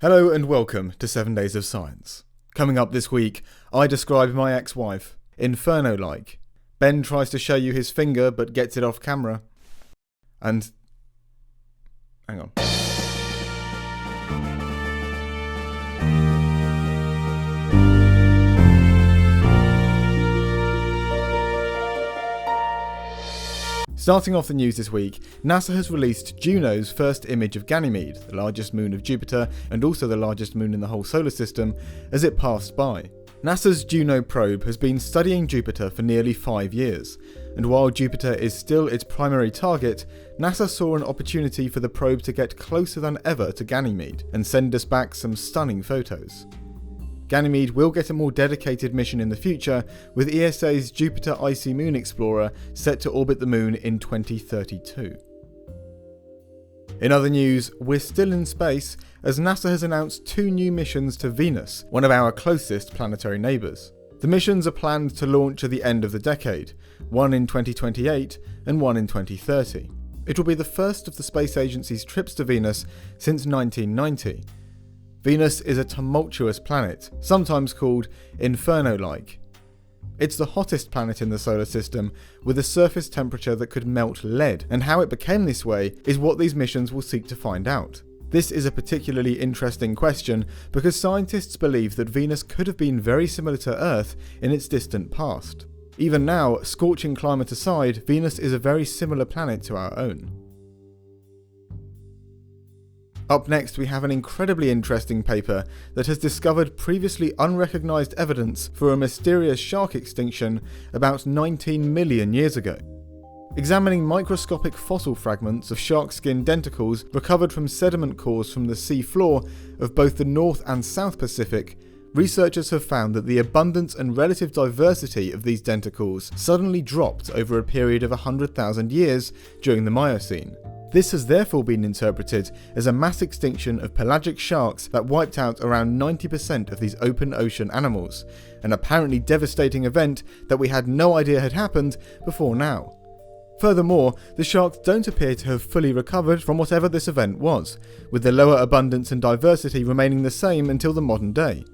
Hello and welcome to 7 Days of Science. Coming up this week, I describe my ex-wife, Inferno-like. Ben tries to show you his finger but gets it off camera. And... hang on. Starting off the news this week, NASA has released Juno's first image of Ganymede, the largest moon of Jupiter and also the largest moon in the whole solar system, as it passed by. NASA's Juno probe has been studying Jupiter for nearly 5 years, and while Jupiter is still its primary target, NASA saw an opportunity for the probe to get closer than ever to Ganymede and send us back some stunning photos. Ganymede will get a more dedicated mission in the future, with ESA's Jupiter Icy Moon Explorer set to orbit the moon in 2032. In other news, we're still in space, as NASA has announced 2 new missions to Venus, one of our closest planetary neighbours. The missions are planned to launch at the end of the decade, one in 2028 and one in 2030. It will be the first of the space agency's trips to Venus since 1990. Venus is a tumultuous planet, sometimes called Inferno-like. It's the hottest planet in the solar system, with a surface temperature that could melt lead, and how it became this way is what these missions will seek to find out. This is a particularly interesting question because scientists believe that Venus could have been very similar to Earth in its distant past. Even now, scorching climate aside, Venus is a very similar planet to our own. Up next, we have an incredibly interesting paper that has discovered previously unrecognised evidence for a mysterious shark extinction about 19 million years ago. Examining microscopic fossil fragments of shark skin denticles recovered from sediment cores from the sea floor of both the North and South Pacific, researchers have found that the abundance and relative diversity of these denticles suddenly dropped over a period of 100,000 years during the Miocene. This has therefore been interpreted as a mass extinction of pelagic sharks that wiped out around 90% of these open ocean animals, an apparently devastating event that we had no idea had happened before now. Furthermore, the sharks don't appear to have fully recovered from whatever this event was, with the lower abundance and diversity remaining the same until the modern day.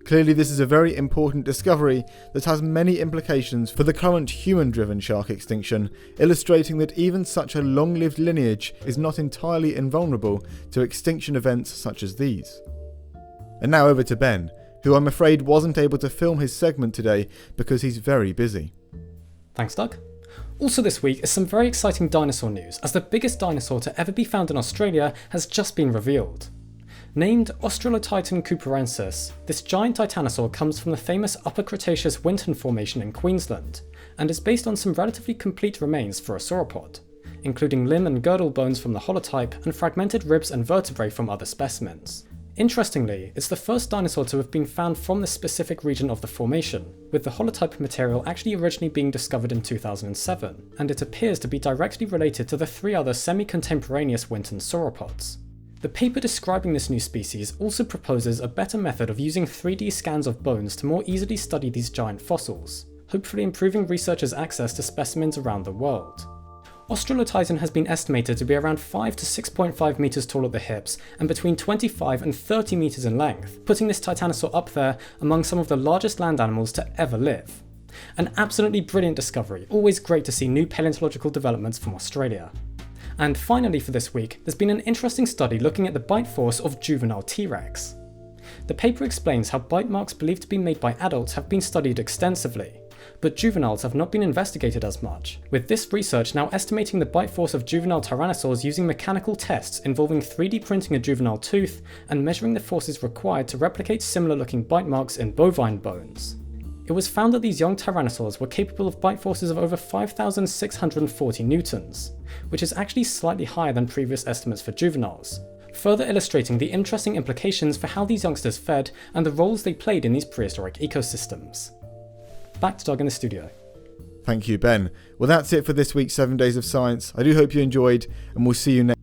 Clearly, this is a very important discovery that has many implications for the current human-driven shark extinction, illustrating that even such a long-lived lineage is not entirely invulnerable to extinction events such as these. And now over to Ben, who I'm afraid wasn't able to film his segment today because he's very busy. Thanks, Doug. Also this week is some very exciting dinosaur news, as the biggest dinosaur to ever be found in Australia has just been revealed. Named Australotitan cooperensis, this giant titanosaur comes from the famous Upper Cretaceous Winton Formation in Queensland, and is based on some relatively complete remains for a sauropod, including limb and girdle bones from the holotype and fragmented ribs and vertebrae from other specimens. Interestingly, it's the first dinosaur to have been found from this specific region of the formation, with the holotype material actually originally being discovered in 2007, and it appears to be directly related to the 3 other semi-contemporaneous Winton sauropods. The paper describing this new species also proposes a better method of using 3D scans of bones to more easily study these giant fossils, hopefully improving researchers' access to specimens around the world. Australotitan has been estimated to be around 5 to 6.5 meters tall at the hips and between 25 and 30 meters in length, putting this titanosaur up there among some of the largest land animals to ever live. An absolutely brilliant discovery, always great to see new paleontological developments from Australia. And finally for this week, there's been an interesting study looking at the bite force of juvenile T-Rex. The paper explains how bite marks believed to be made by adults have been studied extensively, but juveniles have not been investigated as much, with this research now estimating the bite force of juvenile tyrannosaurs using mechanical tests involving 3D printing a juvenile tooth and measuring the forces required to replicate similar looking bite marks in bovine bones. It was found that these young tyrannosaurs were capable of bite forces of over 5,640 newtons, which is actually slightly higher than previous estimates for juveniles, further illustrating the interesting implications for how these youngsters fed and the roles they played in these prehistoric ecosystems. Back to Doug in the studio. Thank you, Ben. Well, that's it for this week's 7 Days of Science. I do hope you enjoyed, and we'll see you next